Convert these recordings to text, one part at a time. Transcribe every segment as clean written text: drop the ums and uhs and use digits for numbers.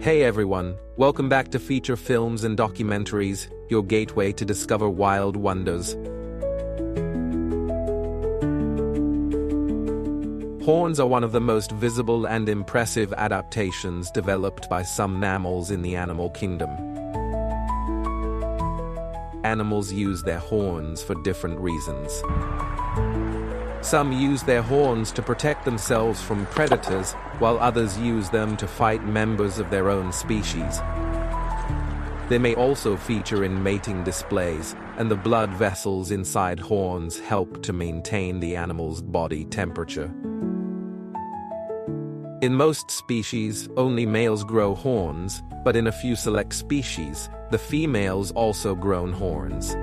Hey everyone, welcome back to Feature Films and Documentaries, your gateway to discover wild wonders. Horns are one of the most visible and impressive adaptations developed by some mammals in the animal kingdom. Animals use their horns for different reasons. Some use their horns to protect themselves from predators, while others use them to fight members of their own species. They may also feature in mating displays, and the blood vessels inside horns help to maintain the animal's body temperature. In most species, only males grow horns, but in a few select species, the females also grow horns.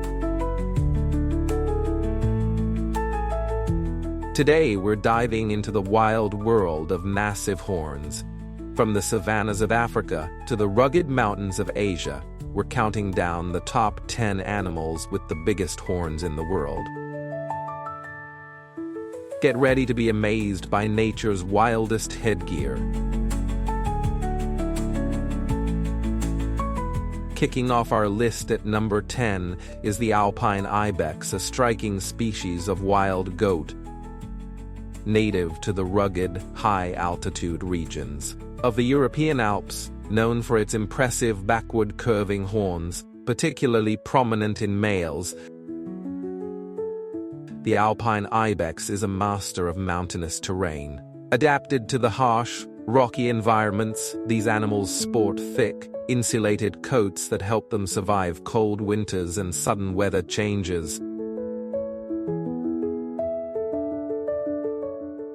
Today, we're diving into the wild world of massive horns. From the savannas of Africa to the rugged mountains of Asia, we're counting down the top 10 animals with the biggest horns in the world. Get ready to be amazed by nature's wildest headgear. Kicking off our list at number 10 is the alpine ibex, a striking species of wild goat, native to the rugged, high-altitude regions of the European Alps, known for its impressive backward curving horns, particularly prominent in males. The alpine ibex is a master of mountainous terrain. Adapted to the harsh, rocky environments, these animals sport thick, insulated coats that help them survive cold winters and sudden weather changes.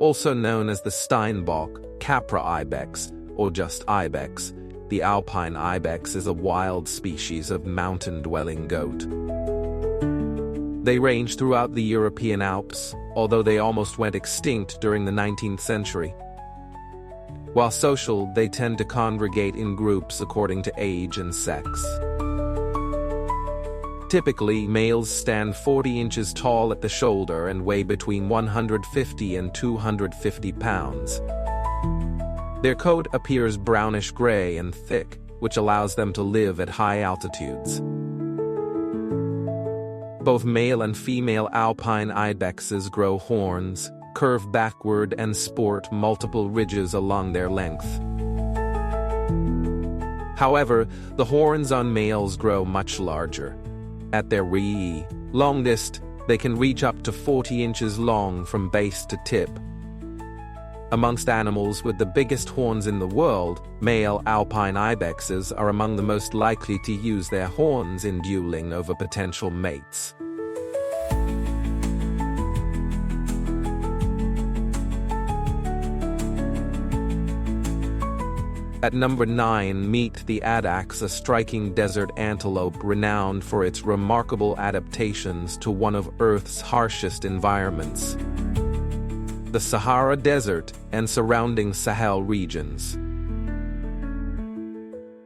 Also known as the Steinbock, Capra ibex, or just ibex, the alpine ibex is a wild species of mountain-dwelling goat. They range throughout the European Alps, although they almost went extinct during the 19th century. While social, they tend to congregate in groups according to age and sex. Typically, males stand 40 inches tall at the shoulder and weigh between 150 and 250 pounds. Their coat appears brownish-gray and thick, which allows them to live at high altitudes. Both male and female alpine ibexes grow horns, curve backward, and sport multiple ridges along their length. However, the horns on males grow much larger. At their longest, they can reach up to 40 inches long from base to tip. Amongst animals with the biggest horns in the world, male alpine ibexes are among the most likely to use their horns in dueling over potential mates. At number 9, meet the addax, a striking desert antelope renowned for its remarkable adaptations to one of Earth's harshest environments, the Sahara Desert and surrounding Sahel regions.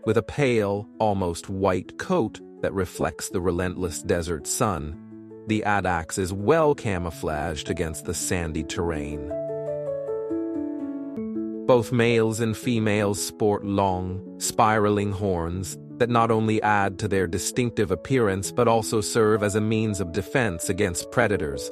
With a pale, almost white coat that reflects the relentless desert sun, the addax is well camouflaged against the sandy terrain. Both males and females sport long, spiraling horns that not only add to their distinctive appearance but also serve as a means of defense against predators.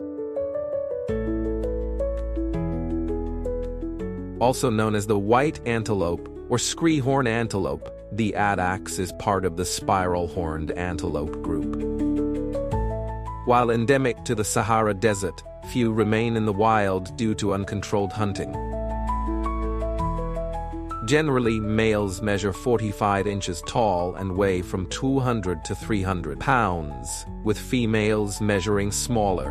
Also known as the white antelope or screehorn antelope, the addax is part of the spiral-horned antelope group. While endemic to the Sahara Desert, few remain in the wild due to uncontrolled hunting. Generally, males measure 45 inches tall and weigh from 200 to 300 pounds, with females measuring smaller.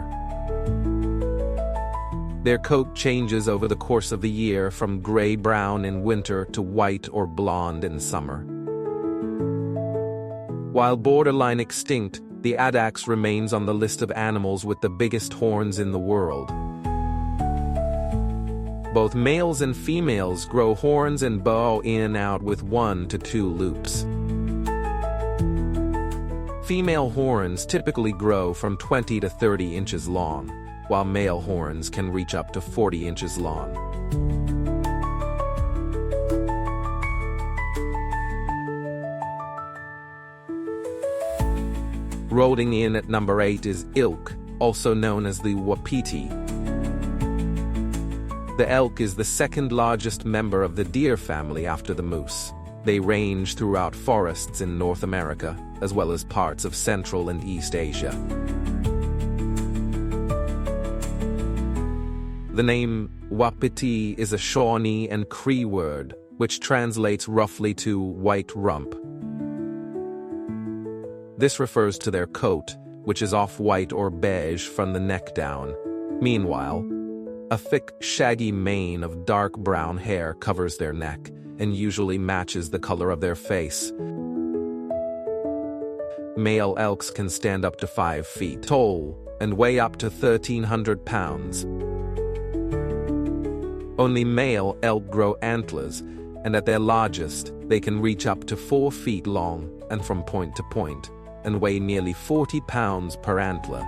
Their coat changes over the course of the year from gray-brown in winter to white or blonde in summer. While borderline extinct, the addax remains on the list of animals with the biggest horns in the world. Both males and females grow horns and bow in and out with 1 to 2 loops. Female horns typically grow from 20 to 30 inches long, while male horns can reach up to 40 inches long. Rolling in at number 8 is elk, also known as the wapiti. The elk is the second largest member of the deer family after the moose. They range throughout forests in North America, as well as parts of Central and East Asia. The name wapiti is a Shawnee and Cree word, which translates roughly to white rump. This refers to their coat, which is off-white or beige from the neck down. Meanwhile, a thick, shaggy mane of dark brown hair covers their neck and usually matches the color of their face. Male elks can stand up to 5 feet tall and weigh up to 1,300 pounds. Only male elk grow antlers, and at their largest, they can reach up to 4 feet long and from point to point, and weigh nearly 40 pounds per antler.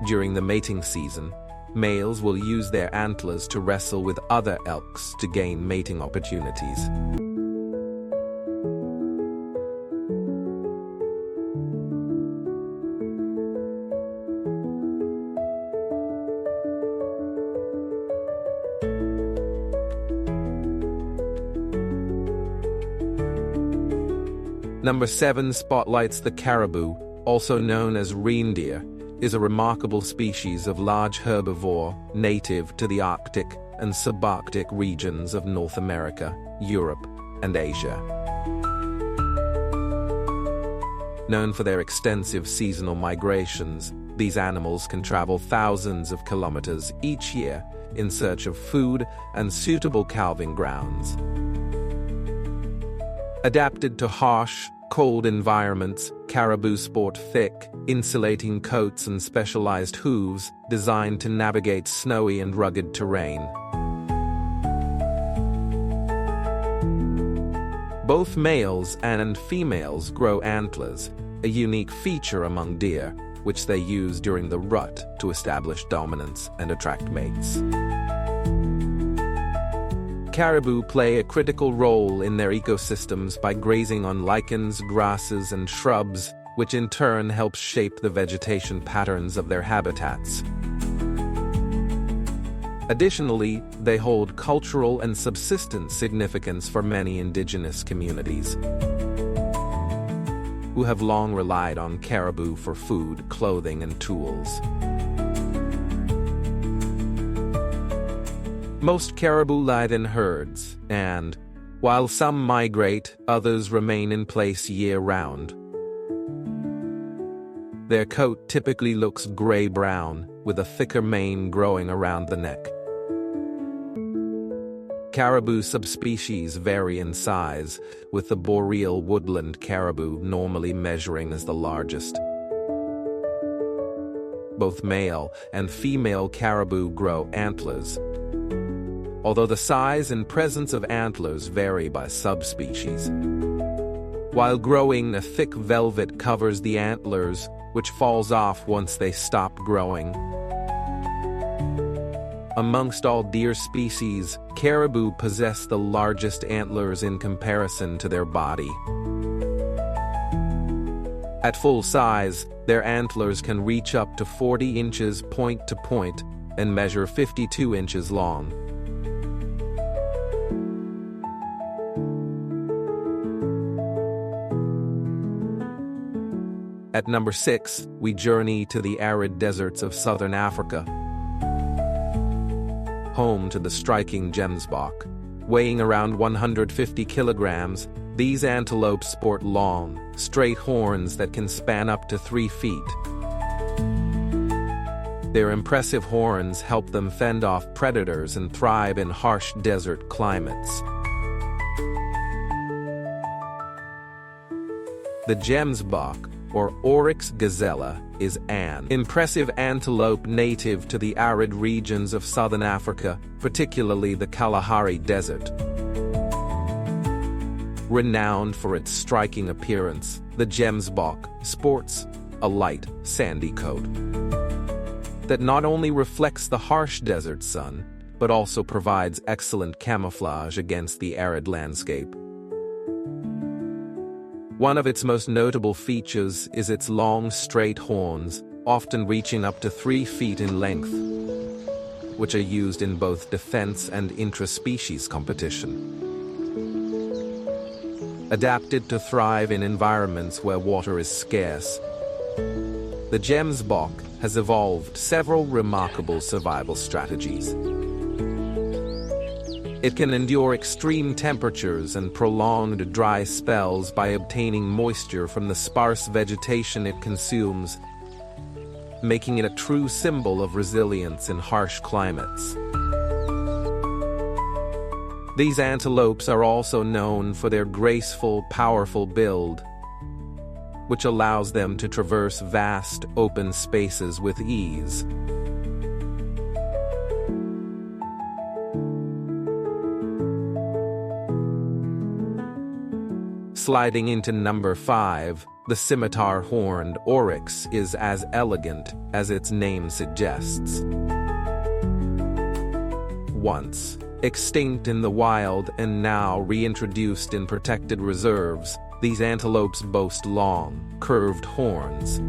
During the mating season, males will use their antlers to wrestle with other elks to gain mating opportunities. Number 7 spotlights the caribou, also known as reindeer, is a remarkable species of large herbivore native to the Arctic and subarctic regions of North America, Europe, and Asia. Known for their extensive seasonal migrations, these animals can travel thousands of kilometers each year in search of food and suitable calving grounds. Adapted to harsh, cold environments, caribou sport thick, insulating coats and specialized hooves designed to navigate snowy and rugged terrain. Both males and females grow antlers, a unique feature among deer, which they use during the rut to establish dominance and attract mates. Caribou play a critical role in their ecosystems by grazing on lichens, grasses, and shrubs, which in turn helps shape the vegetation patterns of their habitats. Additionally, they hold cultural and subsistence significance for many indigenous communities, who have long relied on caribou for food, clothing, and tools. Most caribou live in herds, and, while some migrate, others remain in place year-round. Their coat typically looks gray-brown, with a thicker mane growing around the neck. Caribou subspecies vary in size, with the boreal woodland caribou normally measuring as the largest. Both male and female caribou grow antlers, although the size and presence of antlers vary by subspecies. While growing, a thick velvet covers the antlers, which falls off once they stop growing. Amongst all deer species, caribou possess the largest antlers in comparison to their body. At full size, their antlers can reach up to 40 inches point to point and measure 52 inches long. At number 6, we journey to the arid deserts of southern Africa, home to the striking gemsbok. Weighing around 150 kilograms, these antelopes sport long, straight horns that can span up to 3 feet. Their impressive horns help them fend off predators and thrive in harsh desert climates. The gemsbok, or Oryx gazella, is an impressive antelope native to the arid regions of southern Africa, particularly the Kalahari Desert. Renowned for its striking appearance, the gemsbok sports a light, sandy coat that not only reflects the harsh desert sun, but also provides excellent camouflage against the arid landscape. One of its most notable features is its long, straight horns, often reaching up to 3 feet in length, which are used in both defense and intra-species competition. Adapted to thrive in environments where water is scarce, the gemsbok has evolved several remarkable survival strategies. It can endure extreme temperatures and prolonged dry spells by obtaining moisture from the sparse vegetation it consumes, making it a true symbol of resilience in harsh climates. These antelopes are also known for their graceful, powerful build, which allows them to traverse vast, open spaces with ease. Sliding into number 5, the scimitar-horned oryx is as elegant as its name suggests. Once extinct in the wild and now reintroduced in protected reserves, these antelopes boast long, curved horns,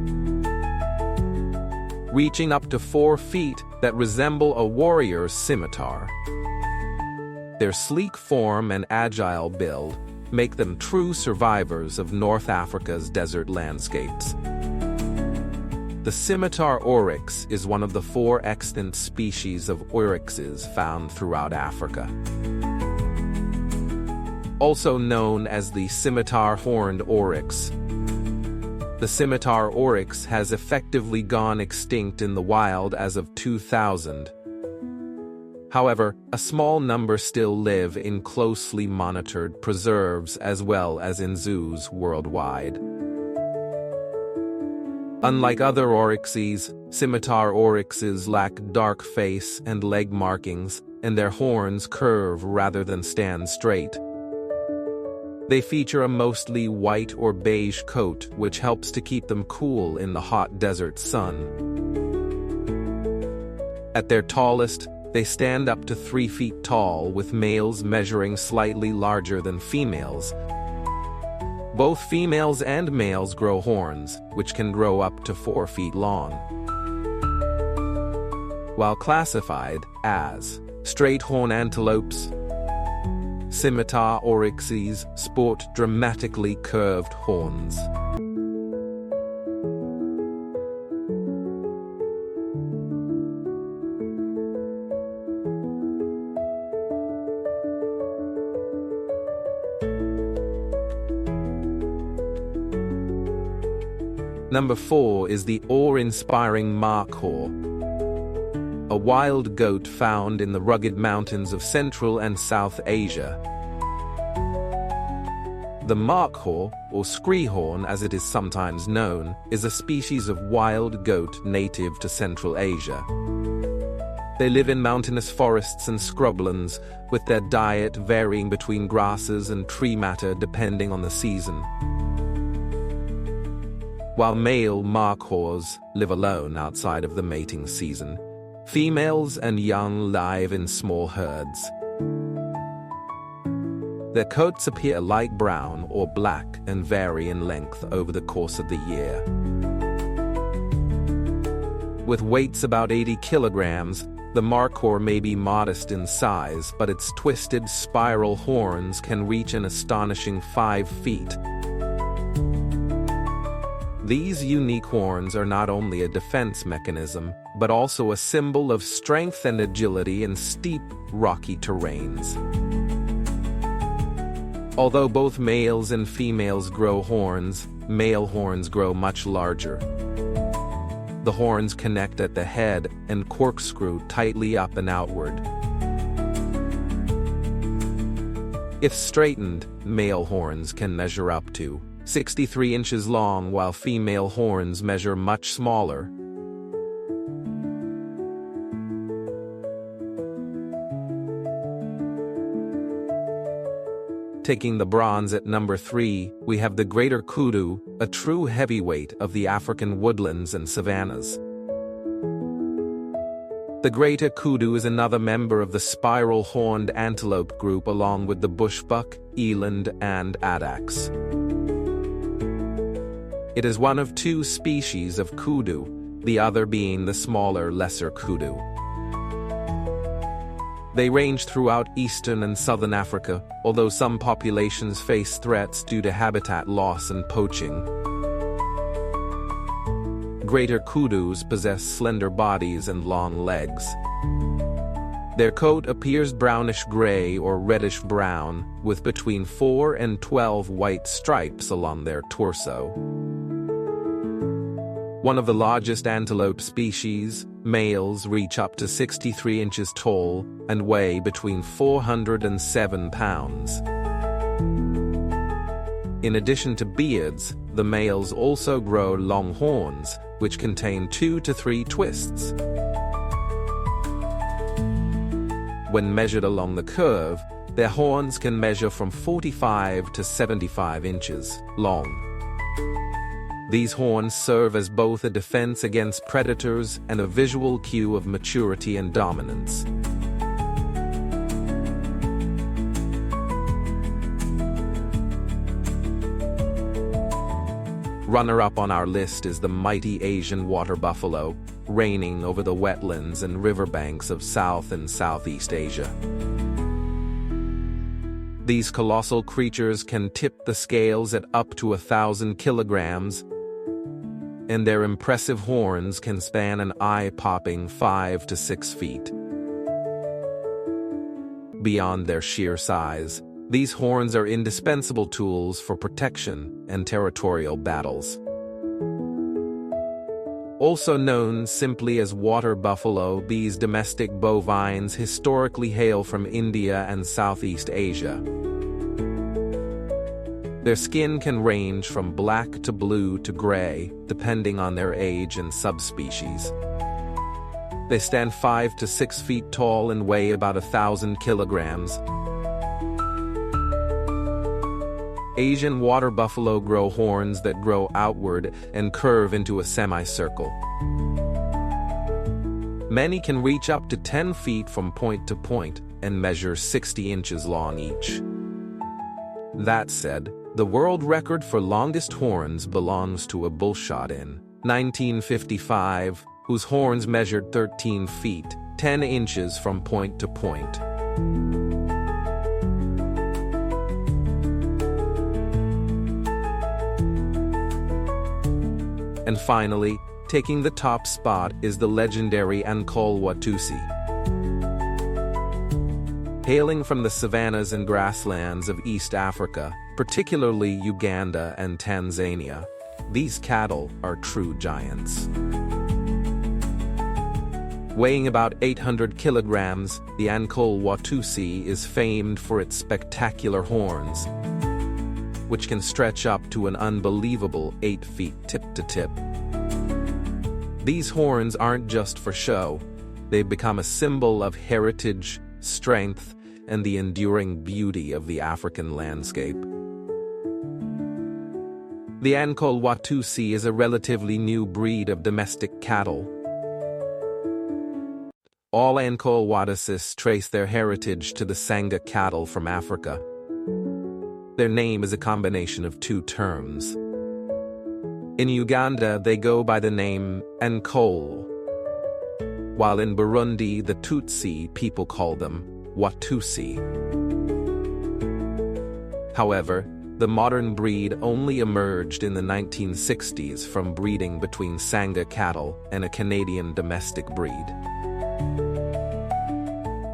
reaching up to 4 feet that resemble a warrior's scimitar. Their sleek form and agile build make them true survivors of North Africa's desert landscapes. The scimitar oryx is one of the 4 extant species of oryxes found throughout Africa. Also known as the scimitar-horned oryx, the scimitar oryx has effectively gone extinct in the wild as of 2000. However, a small number still live in closely monitored preserves as well as in zoos worldwide. Unlike other oryxes, scimitar oryxes lack dark face and leg markings, and their horns curve rather than stand straight. They feature a mostly white or beige coat, which helps to keep them cool in the hot desert sun. At their tallest, they stand up to 3 feet tall, with males measuring slightly larger than females. Both females and males grow horns, which can grow up to 4 feet long. While classified as straight-horn antelopes, scimitar oryxes sport dramatically curved horns. Number 4 is the awe-inspiring markhor, a wild goat found in the rugged mountains of Central and South Asia. The markhor, or screehorn as it is sometimes known, is a species of wild goat native to Central Asia. They live in mountainous forests and scrublands, with their diet varying between grasses and tree matter depending on the season. While male markhors live alone outside of the mating season, females and young live in small herds. Their coats appear light brown or black and vary in length over the course of the year. With weights about 80 kilograms, the markhor may be modest in size, but its twisted spiral horns can reach an astonishing 5 feet. These unique horns are not only a defense mechanism, but also a symbol of strength and agility in steep, rocky terrains. Although both males and females grow horns, male horns grow much larger. The horns connect at the head and corkscrew tightly up and outward. If straightened, male horns can measure up to 63 inches long, while female horns measure much smaller. Taking the bronze at number 3, we have the greater kudu, a true heavyweight of the African woodlands and savannas. The greater kudu is another member of the spiral-horned antelope group along with the bushbuck, eland, and addax. It is one of two species of kudu, the other being the smaller lesser kudu. They range throughout eastern and southern Africa, although some populations face threats due to habitat loss and poaching. Greater kudus possess slender bodies and long legs. Their coat appears brownish-gray or reddish-brown, with between 4 and 12 white stripes along their torso. One of the largest antelope species, males reach up to 63 inches tall and weigh between 407 pounds. In addition to beards, the males also grow long horns, which contain 2 to 3 twists. When measured along the curve, their horns can measure from 45 to 75 inches long. These horns serve as both a defense against predators and a visual cue of maturity and dominance. Runner-up on our list is the mighty Asian water buffalo, reigning over the wetlands and riverbanks of South and Southeast Asia. These colossal creatures can tip the scales at up to 1,000 kilograms, and their impressive horns can span an eye-popping 5 to 6 feet. Beyond their sheer size, these horns are indispensable tools for protection and territorial battles. Also known simply as water buffalo, these domestic bovines historically hail from India and Southeast Asia. Their skin can range from black to blue to gray, depending on their age and subspecies. They stand 5 to 6 feet tall and weigh about 1,000 kilograms. Asian water buffalo grow horns that grow outward and curve into a semicircle. Many can reach up to 10 feet from point to point and measure 60 inches long each. That said, the world record for longest horns belongs to a bullshot in 1955, whose horns measured 13 feet, 10 inches from point to point. And finally, taking the top spot is the legendary Ankole Watusi. Hailing from the savannas and grasslands of East Africa, particularly Uganda and Tanzania, these cattle are true giants. Weighing about 800 kilograms, the Ankole Watusi is famed for its spectacular horns, which can stretch up to an unbelievable 8 feet tip to tip. These horns aren't just for show. They've become a symbol of heritage, strength, and the enduring beauty of the African landscape. The Ankole Watusi is a relatively new breed of domestic cattle. All Ankole Watusis trace their heritage to the Sanga cattle from Africa. Their name is a combination of two terms. In Uganda, they go by the name Ankole, while in Burundi, the Tutsi people call them Watusi. However, the modern breed only emerged in the 1960s from breeding between Sanga cattle and a Canadian domestic breed.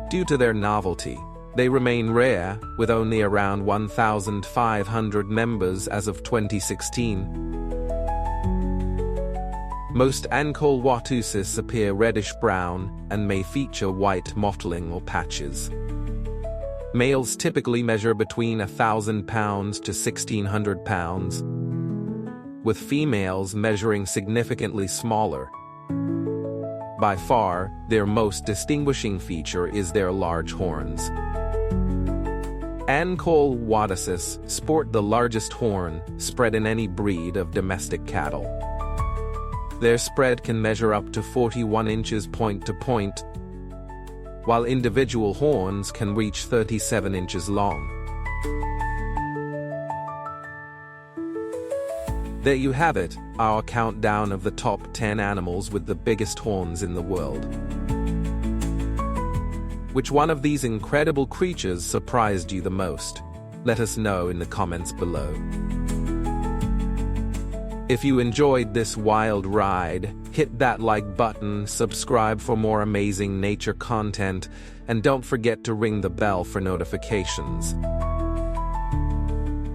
Due to their novelty, they remain rare, with only around 1,500 members as of 2016. Most Ankole Watusis appear reddish-brown and may feature white mottling or patches. Males typically measure between 1,000 pounds to 1,600 pounds, with females measuring significantly smaller. By far, their most distinguishing feature is their large horns. Ankole Watusis sport the largest horn spread in any breed of domestic cattle. Their spread can measure up to 41 inches point to point, while individual horns can reach 37 inches long. There you have it, our countdown of the top 10 animals with the biggest horns in the world. Which one of these incredible creatures surprised you the most? Let us know in the comments below. If you enjoyed this wild ride, hit that like button, subscribe for more amazing nature content, and don't forget to ring the bell for notifications.